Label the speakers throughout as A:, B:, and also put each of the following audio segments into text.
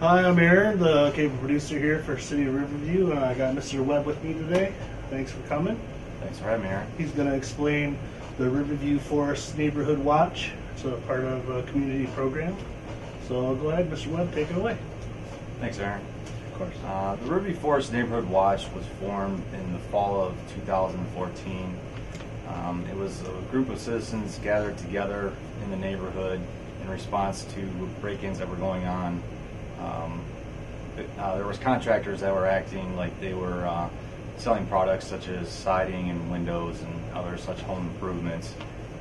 A: Hi, I'm Aaron, the cable producer here for City of Riverview. I got Mr. Webb with me today. Thanks for coming.
B: Thanks for having me, Aaron.
A: He's going to explain the Riverview Forest Neighborhood Watch. It's a part of a community program. So go ahead, Mr. Webb, take it away.
B: Thanks, Aaron.
A: Of course.
B: The Riverview Forest Neighborhood Watch was formed in the fall of 2014. It was a group of citizens gathered together in the neighborhood in response to break-ins that were going on. There was contractors that were acting like they were selling products such as siding and windows and other such home improvements,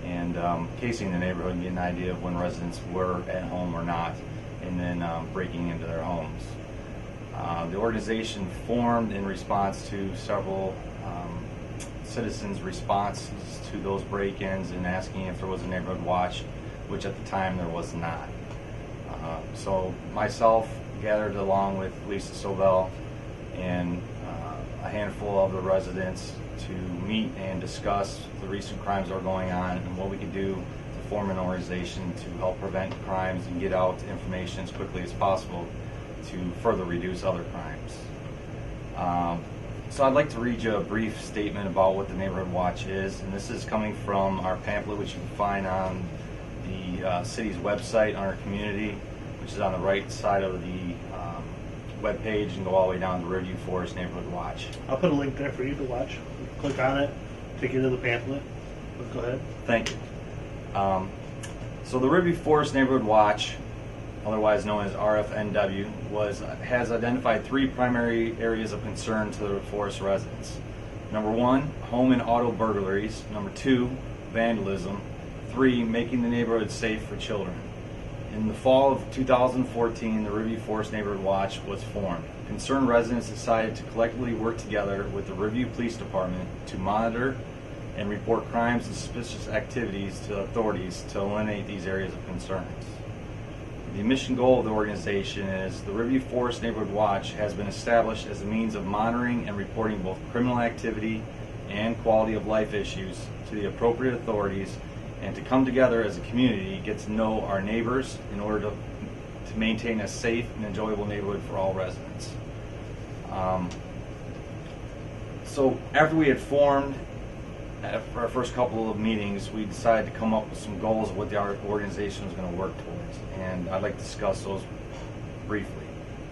B: and casing the neighborhood and getting an idea of when residents were at home or not, and then breaking into their homes. The organization formed in response to several citizens' responses to those break-ins and asking if there was a neighborhood watch, which at the time there was not. So myself gathered along with Lisa Sobel and a handful of the residents to meet and discuss the recent crimes that were going on and what we could do to form an organization to help prevent crimes and get out information as quickly as possible to further reduce other crimes. So I'd like to read you a brief statement about what the Neighborhood Watch is, and this is coming from our pamphlet, which you can find on the city's website on our community, which is on the right side of the web page, and go all the way down to Riverview Forest Neighborhood Watch.
A: I'll put a link there for you to watch. Click on it, take you to the pamphlet. Go ahead.
B: Thank you. So the Riverview Forest Neighborhood Watch, otherwise known as RFNW, has identified three primary areas of concern to the forest residents. Number one, home and auto burglaries. Number two, vandalism. Three, making the neighborhood safe for children. In the fall of 2014, the Riverview Forest Neighborhood Watch was formed. Concerned residents decided to collectively work together with the Riverview Police Department to monitor and report crimes and suspicious activities to authorities to eliminate these areas of concerns. The mission goal of the organization is the Riverview Forest Neighborhood Watch has been established as a means of monitoring and reporting both criminal activity and quality of life issues to the appropriate authorities, and to come together as a community, get to know our neighbors in order to maintain a safe and enjoyable neighborhood for all residents. So after we had formed, after our first couple of meetings, we decided to come up with some goals of what our organization was going to work towards, and I'd like to discuss those briefly.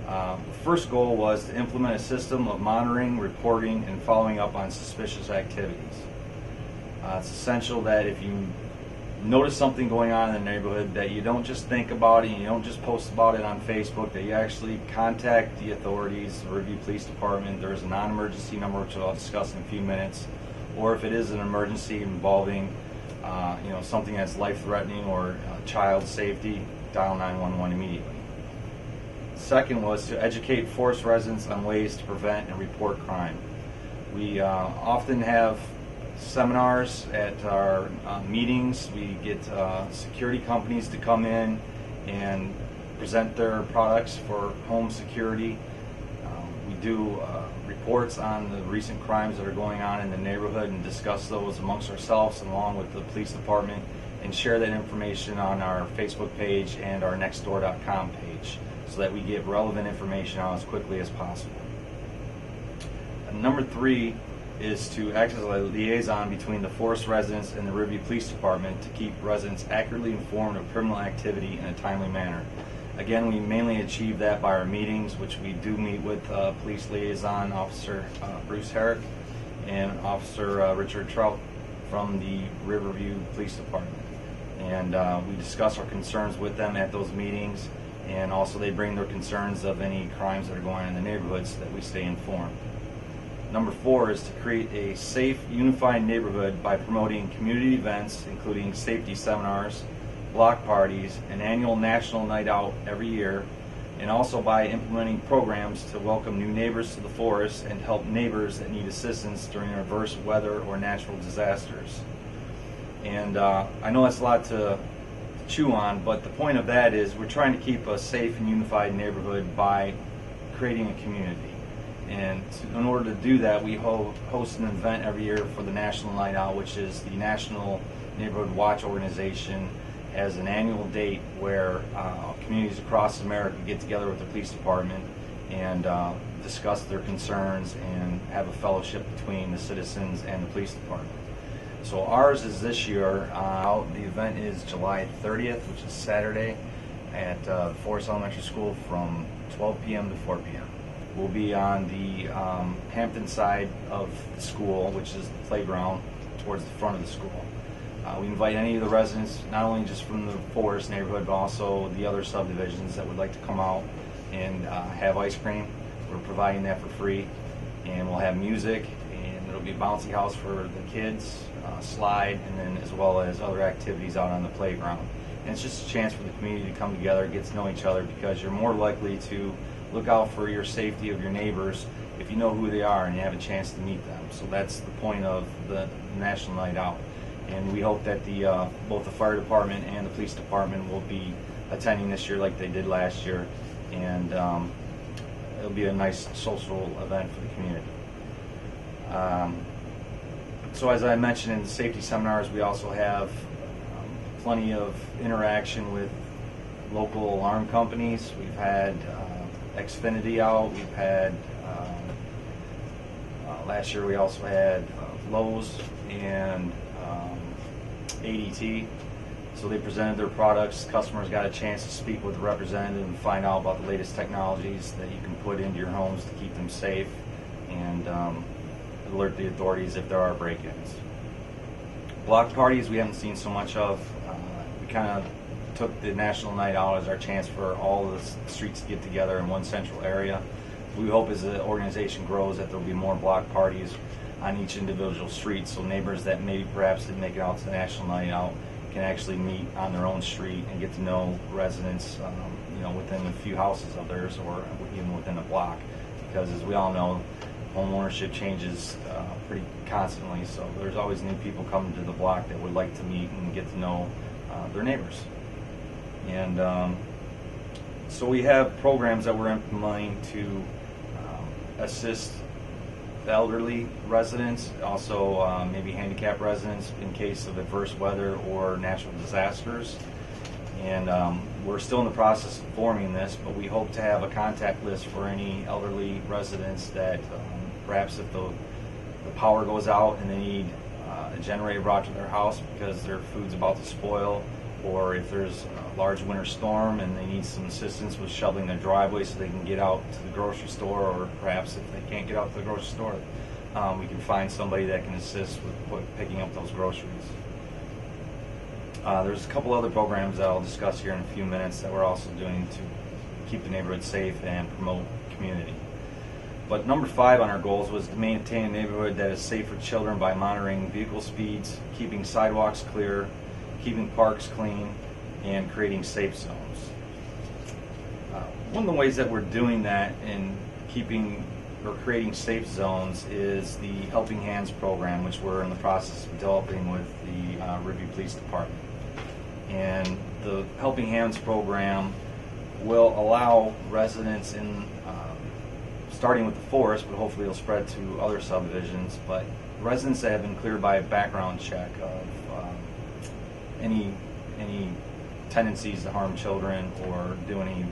B: The first goal was to implement a system of monitoring, reporting, and following up on suspicious activities. It's essential that if you notice something going on in the neighborhood, that you don't just think about it and you don't just post about it on Facebook, that you actually contact the authorities, the Riverview Police Department. There's a non-emergency number, which I'll discuss in a few minutes, or if it is an emergency involving something that's life-threatening or child safety, dial 911 immediately. Second was to educate forest residents on ways to prevent and report crime. We often have seminars at our meetings. We get security companies to come in and present their products for home security. We do reports on the recent crimes that are going on in the neighborhood and discuss those amongst ourselves along with the police department, and share that information on our Facebook page and our nextdoor.com page so that we get relevant information out as quickly as possible. Number three is to act as a liaison between the forest residents and the Riverview Police Department to keep residents accurately informed of criminal activity in a timely manner. Again, we mainly achieve that by our meetings, which we do meet with Police Liaison Officer Bruce Herrick and Officer Richard Trout from the Riverview Police Department. And we discuss our concerns with them at those meetings, and also they bring their concerns of any crimes that are going on in the neighborhoods so that we stay informed. Number four is to create a safe, unified neighborhood by promoting community events, including safety seminars, block parties, an annual national night out every year, and also by implementing programs to welcome new neighbors to the forest and help neighbors that need assistance during adverse weather or natural disasters. And I know that's a lot to chew on, but the point of that is we're trying to keep a safe and unified neighborhood by creating a community. And in order to do that, we host an event every year for the National Night Out, which is the National Neighborhood Watch organization as an annual date where communities across America get together with the police department and discuss their concerns and have a fellowship between the citizens and the police department. So ours is this year. The event is July 30th, which is Saturday, at Forest Elementary School from 12 p.m. to 4 p.m. We'll be on the Hampton side of the school, which is the playground towards the front of the school. We invite any of the residents, not only just from the Forest neighborhood, but also the other subdivisions that would like to come out and have ice cream. We're providing that for free, and we'll have music, and it'll be a bouncy house for the kids, slide, and then as well as other activities out on the playground. And it's just a chance for the community to come together, get to know each other, because you're more likely to look out for your safety of your neighbors if you know who they are and you have a chance to meet them. So that's the point of the National Night Out. And we hope that both the fire department and the police department will be attending this year like they did last year, and it'll be a nice social event for the community. So as I mentioned in the safety seminars, we also have plenty of interaction with local alarm companies. We've had Xfinity out. We've had last year we also had Lowe's and ADT. So they presented their products. Customers got a chance to speak with the representative and find out about the latest technologies that you can put into your homes to keep them safe, and alert the authorities if there are break-ins. Block parties we haven't seen so much of. We kind of took the National Night Out as our chance for all of the streets to get together in one central area. We hope as the organization grows that there will be more block parties on each individual street, so neighbors that maybe perhaps didn't make it out to the National Night Out can actually meet on their own street and get to know residents, within a few houses of theirs, or even within a block. Because as we all know, home ownership changes pretty constantly, so there's always new people coming to the block that would like to meet and get to know their neighbors. And so we have programs that we're implementing to assist the elderly residents, also maybe handicapped residents in case of adverse weather or natural disasters. And we're still in the process of forming this, but we hope to have a contact list for any elderly residents that perhaps if the power goes out and they need a generator brought to their house because their food's about to spoil, or if there's a large winter storm and they need some assistance with shoveling their driveway so they can get out to the grocery store, or perhaps if they can't get out to the grocery store, we can find somebody that can assist with picking up those groceries. There's a couple other programs that I'll discuss here in a few minutes that we're also doing to keep the neighborhood safe and promote community. But number 5 on our goals was to maintain a neighborhood that is safe for children by monitoring vehicle speeds, keeping sidewalks clear, keeping parks clean, and creating safe zones. One of the ways that we're doing that in keeping or creating safe zones is the Helping Hands program, which we're in the process of developing with the Riverview Police Department. And the Helping Hands program will allow residents in, starting with the forest, but hopefully it'll spread to other subdivisions, but residents that have been cleared by a background check of any tendencies to harm children or do any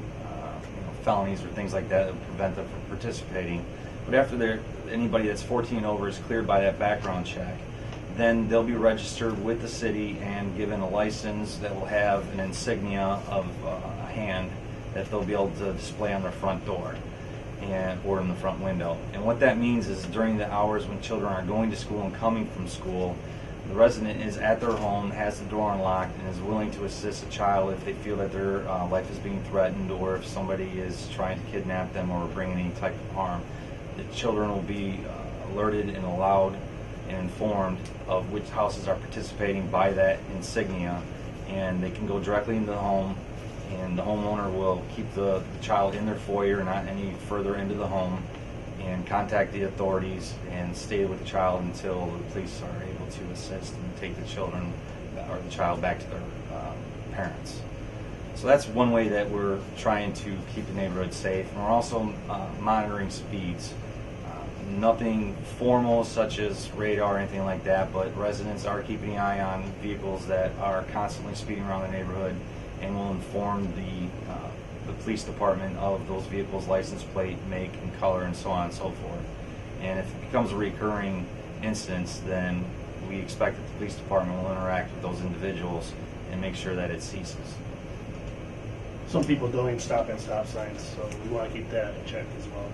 B: felonies or things like that would prevent them from participating. But after anybody that's 14 and over is cleared by that background check, then they'll be registered with the city and given a license that will have an insignia of a hand that they'll be able to display on their front door or in the front window. And what that means is during the hours when children are going to school and coming from school, the resident is at their home, has the door unlocked, and is willing to assist a child if they feel that their life is being threatened, or if somebody is trying to kidnap them or bring any type of harm. The children will be alerted and allowed and informed of which houses are participating by that insignia, and they can go directly into the home, and the homeowner will keep the child in their foyer, not any further into the home, and contact the authorities and stay with the child until the police are able to assist and take the children or the child back to their parents. So that's one way that we're trying to keep the neighborhood safe. And we're also monitoring speeds. Nothing formal such as radar or anything like that, but residents are keeping an eye on vehicles that are constantly speeding around the neighborhood, and will inform the police department of those vehicles' license plate, make, and color, and so on and so forth. And if it becomes a recurring instance, then we expect that the police department will interact with those individuals and make sure that it ceases.
A: Some people don't even stop at stop signs, so we want to keep that in check as well.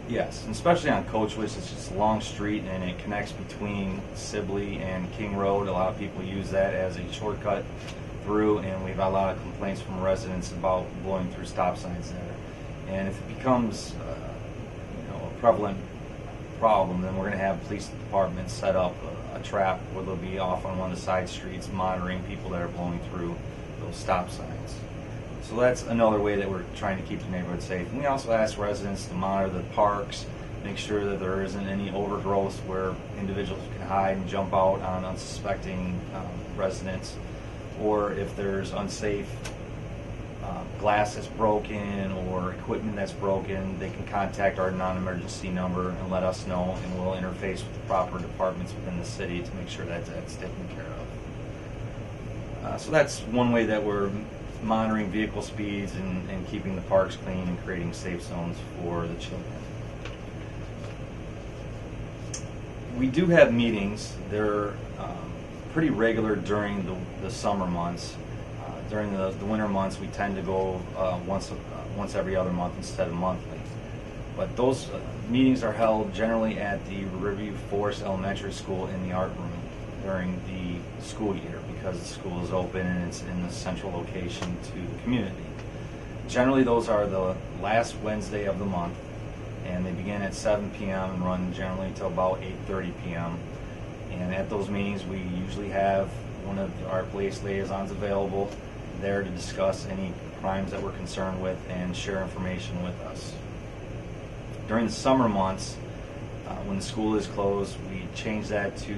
B: Yes, and especially on Coachwich, it's just a long street and it connects between Sibley and King Road. A lot of people use that as a shortcut through, and we've had a lot of complaints from residents about blowing through stop signs there. And if it becomes a prevalent problem, then we're going to have police departments set up a trap where they'll be off on one of the side streets monitoring people that are blowing through those stop signs. So that's another way that we're trying to keep the neighborhood safe. And we also ask residents to monitor the parks, make sure that there isn't any overgrowth where individuals can hide and jump out on unsuspecting residents, or if there's unsafe glass that's broken or equipment that's broken, they can contact our non-emergency number and let us know, and we'll interface with the proper departments within the city to make sure that that's taken care of. So that's one way that we're monitoring vehicle speeds and keeping the parks clean and creating safe zones for the children. We do have meetings. They're pretty regular during the summer months. During the winter months, we tend to go once every other month instead of monthly. But those meetings are held generally at the Riverview Forest Elementary School in the art room during the school year, because the school is open and it's in the central location to the community. Generally, those are the last Wednesday of the month, and they begin at 7 p.m. and run generally until about 8:30 p.m. And at those meetings, we usually have one of our police liaisons available there to discuss any crimes that we're concerned with and share information with us. During the summer months, when the school is closed, we change that to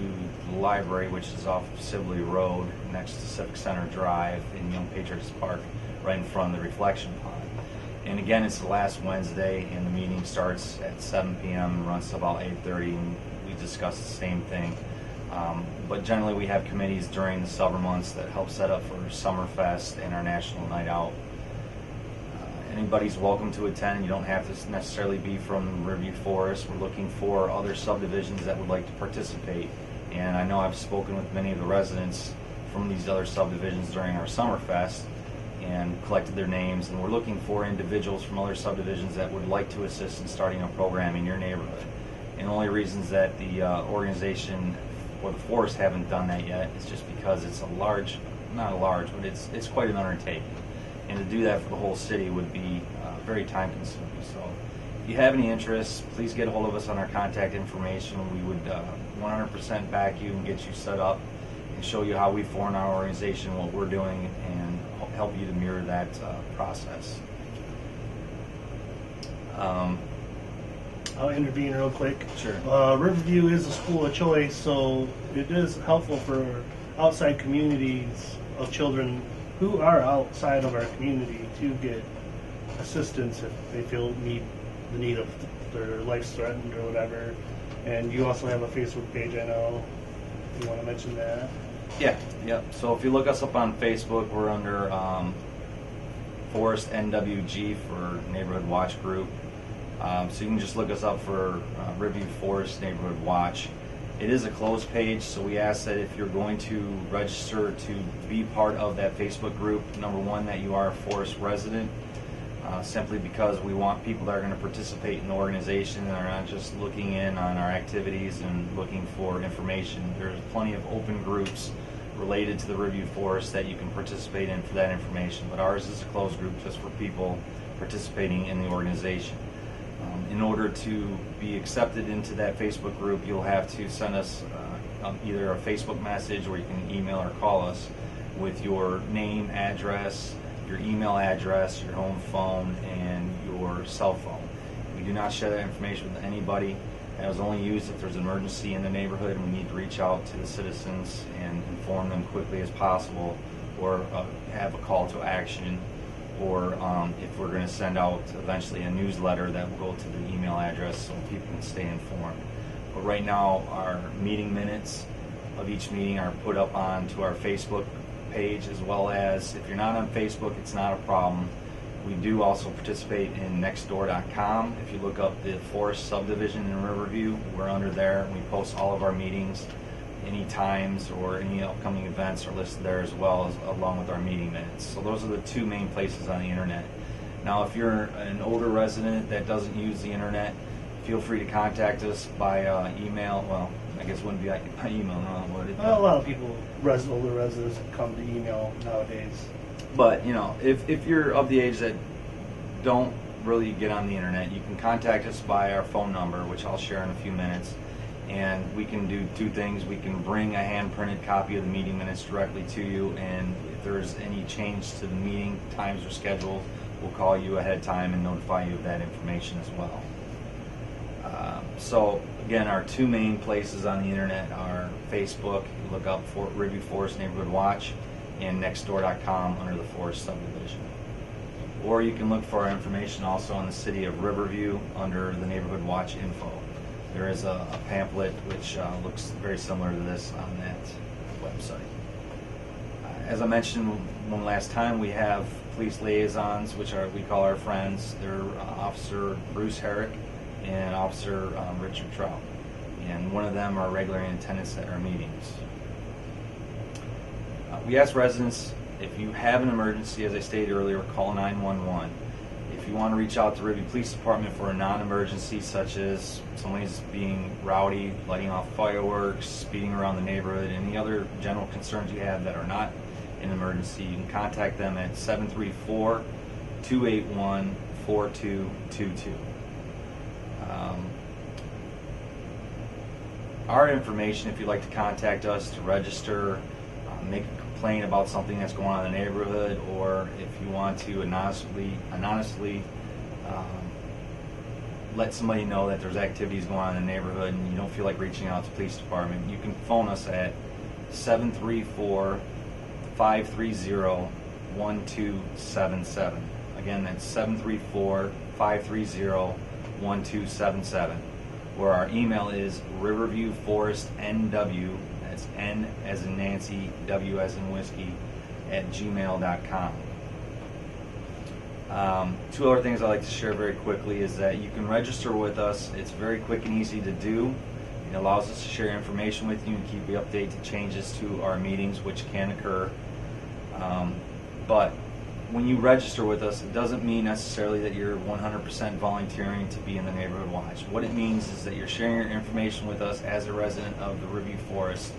B: the library, which is off of Sibley Road next to Civic Center Drive in Young Patriots Park, right in front of the reflection pond. And again, it's the last Wednesday, and the meeting starts at 7 p.m. and runs to about 8:30, and we discuss the same thing. But generally, we have committees during the summer months that help set up for Summerfest and our National Night Out. Anybody's welcome to attend. You don't have to necessarily be from Riverview Forest. We're looking for other subdivisions that would like to participate. And I know I've spoken with many of the residents from these other subdivisions during our Summerfest and collected their names. And we're looking for individuals from other subdivisions that would like to assist in starting a program in your neighborhood. And the only reasons that the organization or the forest haven't done that yet is just because it's but it's quite an undertaking. And to do that for the whole city would be very time consuming. So if you have any interest, please get a hold of us on our contact information. We would 100% back you and get you set up and show you how we form our organization, what we're doing, and help you to mirror that process.
A: I'll intervene real quick.
B: Sure.
A: Riverview is a school of choice, so it is helpful for outside communities of children who are outside of our community to get assistance if they feel the need of their life's threatened or whatever. And you also have a Facebook page, I know. If you want to mention that.
B: Yeah. So if you look us up on Facebook, we're under Forest NWG for Neighborhood Watch Group. So you can just look us up for Riverview Forest Neighborhood Watch. It is a closed page, so we ask that if you're going to register to be part of that Facebook group, number one, that you are a forest resident, simply because we want people that are going to participate in the organization and are not just looking in on our activities and looking for information. There's plenty of open groups related to the Riverview Forest that you can participate in for that information, but ours is a closed group just for people participating in the organization. In order to be accepted into that Facebook group, you'll have to send us either a Facebook message, or you can email or call us with your name, address, your email address, your home phone, and your cell phone. We do not share that information with anybody. That is only used if there's an emergency in the neighborhood and we need to reach out to the citizens and inform them quickly as possible, or have a call to action or if we're going to send out eventually a newsletter that will go to the email address so people can stay informed. But right now, our meeting minutes of each meeting are put up onto our Facebook page, as well as, if you're not on Facebook, it's not a problem. We do also participate in nextdoor.com. If you look up the Forest Subdivision in Riverview, we're under there, and we post all of our meetings, any times or any upcoming events are listed there, as well as along with our meeting minutes. So those are the two main places on the internet. Now, if you're an older resident that doesn't use the internet, feel free to contact us by email. Well, I guess it wouldn't be by email, no, would it?
A: Well, a lot of people, older residents, come to email nowadays.
B: But, you know, if you're of the age that don't really get on the internet, you can contact us by our phone number, which I'll share in a few minutes. And we can do two things. We can bring a hand-printed copy of the meeting minutes directly to you, and if there's any change to the meeting times or schedules, we'll call you ahead of time and notify you of that information as well. So again, our two main places on the internet are Facebook. You look up for Riverview Forest Neighborhood Watch, and nextdoor.com under the Forest Subdivision. Or you can look for our information also on the city of Riverview under the Neighborhood Watch info. There is a pamphlet which looks very similar to this on that website. As I mentioned one last time, we have police liaisons, which we call our friends. They're Officer Bruce Herrick and Officer Richard Trout. And one of them are regularly in attendance at our meetings. We ask residents, if you have an emergency, as I stated earlier, call 911. If you want to reach out to Riverview Police Department for a non-emergency, such as somebody's being rowdy, lighting off fireworks, speeding around the neighborhood, any other general concerns you have that are not an emergency, you can contact them at 734-281-4222. Our information, if you'd like to contact us to register, make a complaint about something that's going on in the neighborhood, or if you want to anonymously let somebody know that there's activities going on in the neighborhood and you don't feel like reaching out to the police department, you can phone us at 734-530-1277. Again, that's 734-530-1277. Or our email is RiverviewForestNW, that's N as in Nancy, W as in whiskey, at gmail.com. Two other things I'd like to share very quickly is that you can register with us. It's very quick and easy to do. It allows us to share information with you and keep you updated to changes to our meetings, which can occur. But when you register with us, it doesn't mean necessarily that you're 100% volunteering to be in the Neighborhood Watch. What it means is that you're sharing your information with us as a resident of the Riverview Forest,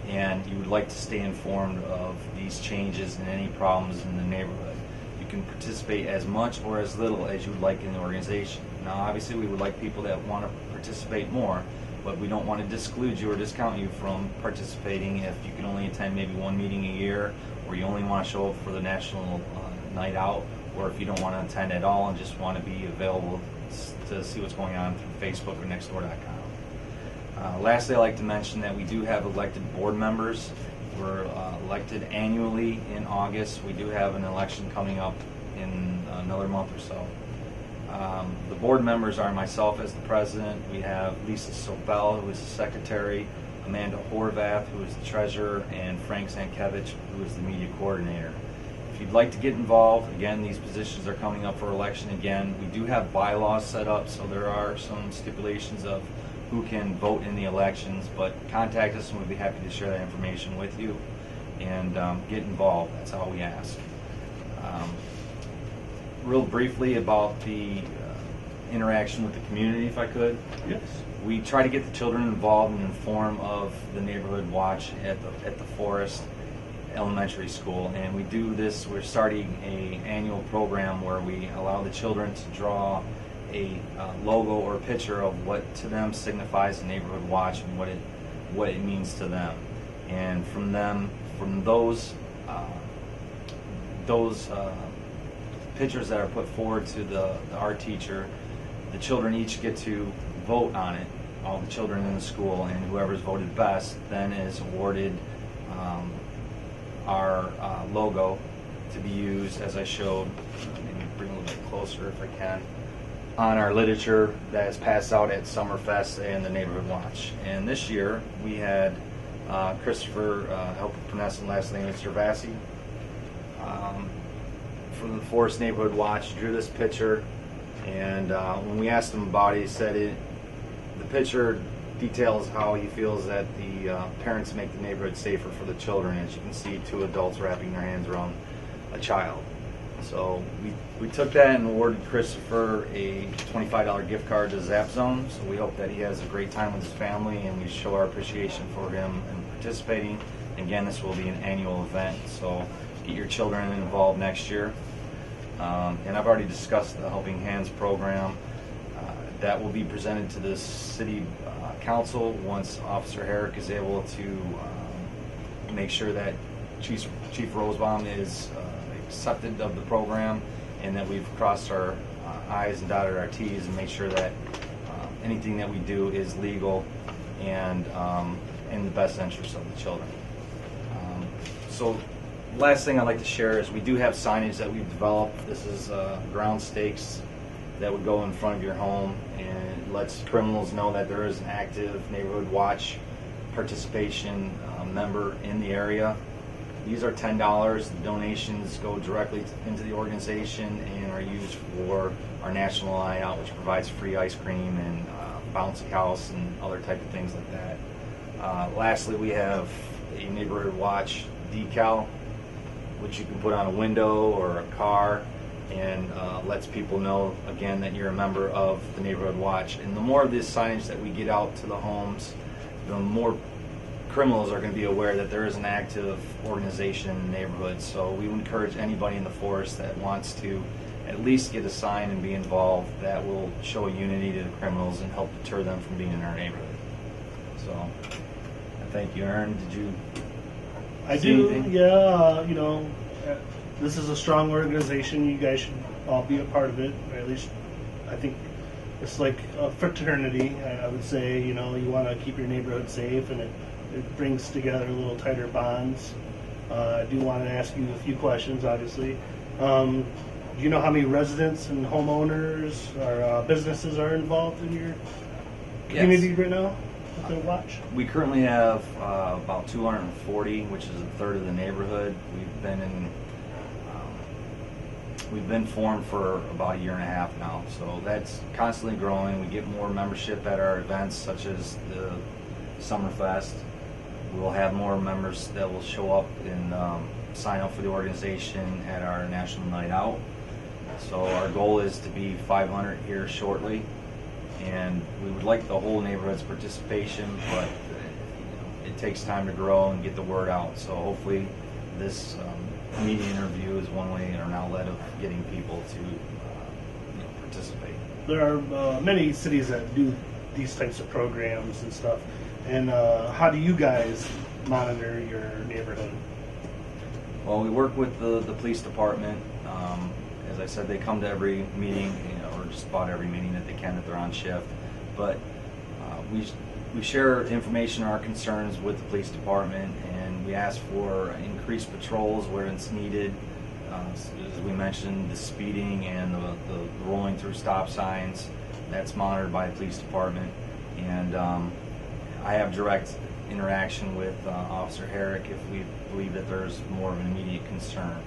B: and you would like to stay informed of these changes and any problems in the neighborhood. You can participate as much or as little as you would like in the organization. Now, obviously, we would like people that want to participate more, but we don't want to disclude you or discount you from participating if you can only attend maybe one meeting a year, or you only want to show up for the national night out, or if you don't want to attend at all and just want to be available to see what's going on through Facebook or nextdoor.com. Lastly, I'd like to mention that we do have elected board members. We're elected annually in August. We do have an election coming up in another month or so. The board members are myself as the president. We have Lisa Sobel, who is the secretary, Amanda Horvath, who is the treasurer, and Frank Zankevich, who is the media coordinator. If you'd like to get involved, again, these positions are coming up for election again. We do have bylaws set up, so there are some stipulations of who can vote in the elections, but contact us and we'd be happy to share that information with you and get involved. That's all we ask. Real briefly about the interaction with the community, if I could.
A: Yes.
B: We try to get the children involved and informed of the Neighborhood Watch at the Forest Elementary School, and we do this. We're starting a annual program where we allow the children to draw a logo or picture of what to them signifies the Neighborhood Watch and what it means to them. And from those pictures that are put forward to the art teacher, the children each get to vote on it, all the children in the school, and whoever's voted best then is awarded our logo to be used, as I showed, maybe bring a little bit closer if I can, on our literature that is passed out at Summerfest and the Neighborhood Watch. And this year we had Christopher, help pronounce the last name, is Gervasi, from the Forest Neighborhood Watch, drew this picture. And when we asked him about it, he said the picture details how he feels that the parents make the neighborhood safer for the children. As you can see, two adults wrapping their hands around a child. So we took that and awarded Christopher a $25 gift card to Zap Zone. So we hope that he has a great time with his family, and we show our appreciation for him and participating. Again, this will be an annual event, so get your children involved next year. And I've already discussed the Helping Hands program. That will be presented to the city council once Officer Herrick is able to make sure that Chief Rosebaum is accepted of the program, and that we've crossed our I's and dotted our T's and make sure that anything that we do is legal and in the best interest of the children. So last thing I'd like to share is we do have signage that we've developed. This is ground stakes that would go in front of your home and lets criminals know that there is an active Neighborhood Watch participation member in the area. These are $10. The donations go directly into the organization and are used for our National Night Out, which provides free ice cream and bouncy house and other type of things like that. Lastly, we have a Neighborhood Watch decal, which you can put on a window or a car, and lets people know, again, that you're a member of the Neighborhood Watch. And the more of this signage that we get out to the homes, the more criminals are going to be aware that there is an active organization in the neighborhood. So we encourage anybody in the forest that wants to at least get a sign and be involved that will show unity to the criminals and help deter them from being in our neighborhood. So, thank you. Aaron, did you
A: I
B: see
A: do,
B: anything?
A: yeah. This is a strong organization. You guys should all be a part of it, or at least I think it's like a fraternity. I would say, you want to keep your neighborhood safe, and it brings together little tighter bonds. I do want to ask you a few questions, obviously. Do you know how many residents and homeowners or businesses are involved in your community right now with the watch?
B: We currently have about 240, which is a third of the neighborhood. We've been formed for about a year and a half now, so that's constantly growing. We get more membership at our events, such as the Summerfest. We'll have more members that will show up and sign up for the organization at our National Night Out. So our goal is to be 500 here shortly, and we would like the whole neighborhood's participation, but it takes time to grow and get the word out. So hopefully this media interview is one way or an outlet of getting people to participate.
A: There are many cities that do these types of programs and stuff. And how do you guys monitor your neighborhood?
B: Well, we work with the police department. As I said, they come to every meeting, or just about every meeting that they can if they're on shift. But we share information, our concerns with the police department, and we ask for increased patrols where it's needed. As we mentioned, the speeding and the rolling through stop signs, that's monitored by the police department. And I have direct interaction with Officer Herrick if we believe that there's more of an immediate concern.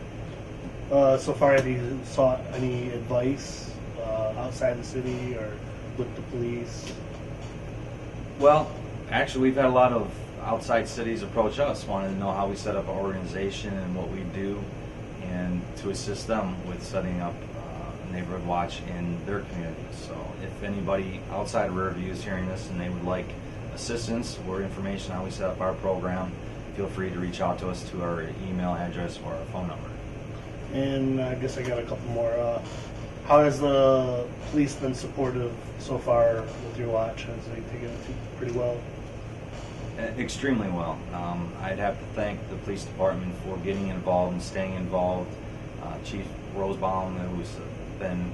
A: So far, have you sought any advice outside the city or with the police?
B: Well, actually, we've had a lot of outside cities approach us, wanting to know how we set up our organization and what we do, and to assist them with setting up a Neighborhood Watch in their communities. So if anybody outside of Riverview is hearing this and they would like assistance or information on how we set up our program, feel free to reach out to us to our email address or our phone number.
A: And I guess I got a couple more. How has the police been supportive so far with your watch? Has they taken it pretty well?
B: Extremely well. I'd have to thank the police department for getting involved and staying involved. Chief Rosebaum, who's been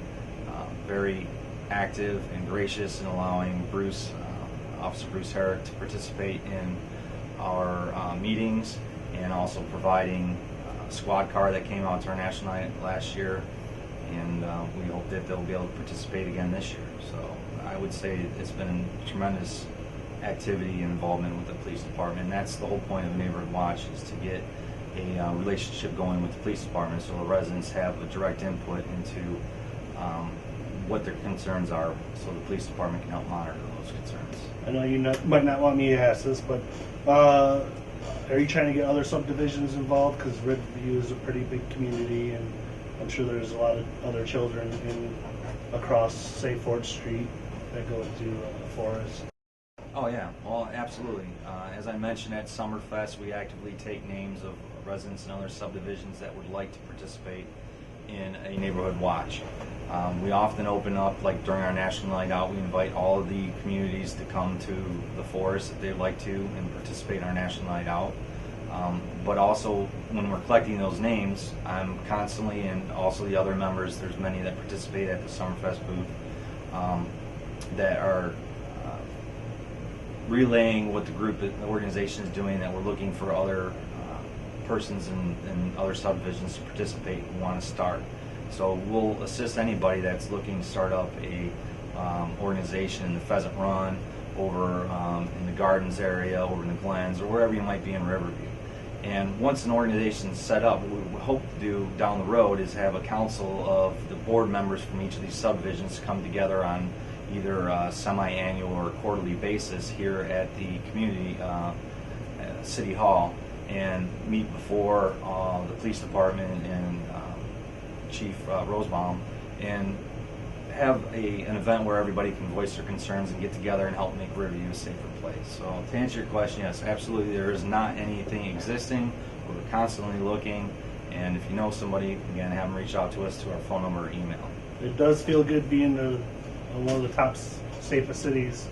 B: very active and gracious in allowing Officer Bruce Herrick to participate in our meetings, and also providing squad car that came out to our national night last year, and we hope that they'll be able to participate again this year. So I would say it's been tremendous activity and involvement with the police department, and that's the whole point of Neighborhood Watch, is to get a relationship going with the police department so the residents have a direct input into what their concerns are, so the police department can help monitor those concerns.
A: I know you might not want me to ask this, but are you trying to get other subdivisions involved? Because Riverview is a pretty big community, and I'm sure there's a lot of other children across, say, 4th Street that go to Forest.
B: Oh yeah, well, absolutely. As I mentioned at Summerfest, we actively take names of residents and other subdivisions that would like to participate in a neighborhood watch. We often open up, like during our national night out, we invite all of the communities to come to the forest if they'd like to and participate in our national night out. But also, when we're collecting those names, I'm constantly, and also the other members, there's many that participate at the Summerfest booth, that are relaying what the organization is doing, that we're looking for other persons in other subdivisions to participate and want to start. So we'll assist anybody that's looking to start up a organization in the Pheasant Run, over in the Gardens area, over in the Glens, or wherever you might be in Riverview. And once an organization's set up, what we hope to do down the road is have a council of the board members from each of these subdivisions come together on either a semi-annual or quarterly basis here at the community city hall, and meet before the police department and Chief Rosebaum, and have an event where everybody can voice their concerns and get together and help make Riverview a safer place. So to answer your question, yes, absolutely, there is not anything existing. We're constantly looking, and if you know somebody, again, have them reach out to us to our phone number or email.
A: It does feel good being one of the top safest cities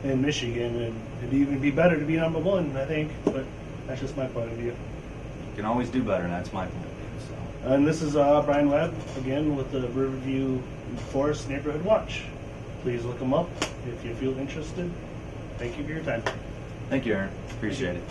A: in Michigan, and it'd even be better to be number 1, I think, but that's just my point of view.
B: You can always do better, and that's my point of view. So.
A: And this is Brian Webb, again, with the Riverview Forest Neighborhood Watch. Please look them up if you feel interested. Thank you for your time.
B: Thank you, Aaron. Appreciate it.